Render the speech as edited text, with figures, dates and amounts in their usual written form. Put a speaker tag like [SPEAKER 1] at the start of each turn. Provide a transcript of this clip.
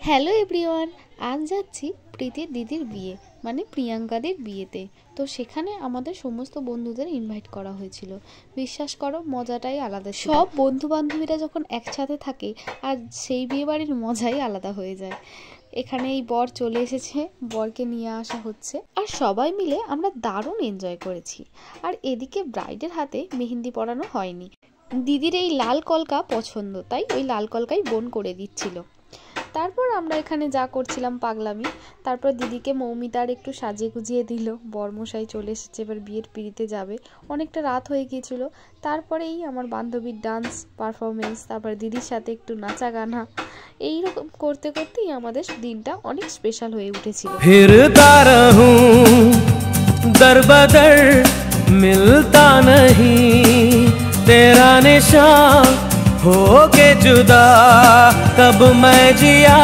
[SPEAKER 1] Hello everyone, আজ যাচ্ছি প্রীতির দিদির বিয়ে মানে প্রিয়াঙ্কাদের বিয়েতে। তো সেখানে আমাদের সমস্ত বন্ধুদের ইনভাইট করা হয়েছিল। বিশ্বাস করো, মজাটাই আলাদা। সব বন্ধু বান্ধবীরা যখন একসাথে থাকে আর সেই বিয়ে বাড়ির মজাই আলাদা হয়ে যায়। এখানে এই বর চলে এসেছে, বরকে নিয়ে আসা হচ্ছে আর সবাই মিলে আমরা দারুণ এনজয় করেছি। আর এদিকে ব্রাইডের হাতে মেহেন্দি পরানো হয়নি। দিদির এই লাল কলকা পছন্দ, তাই ওই লাল কলকাই বোন করে দিচ্ছিল। তারপর আমরা এখানে যা করছিলাম পাগলামি। তারপর দিদিকে মৌমিতার একটু সাজিয়ে গুজিয়ে দিল। বরমশাই চলে এসেছে, এবার বিয়ের পিড়িতে যাবে। অনেকটা রাত হয়ে গিয়েছিল। তারপরেই আমার বান্ধবীর ডান্স পারফরমেন্স, তারপর দিদির সাথে একটু নাচা গানা, এইরকম করতে করতেই আমাদের দিনটা অনেক স্পেশাল হয়ে উঠেছিল।
[SPEAKER 2] फिरता रहूं दर बदर मिलता नहीं तेरा निशान हो के जुदा कब मैं जिया।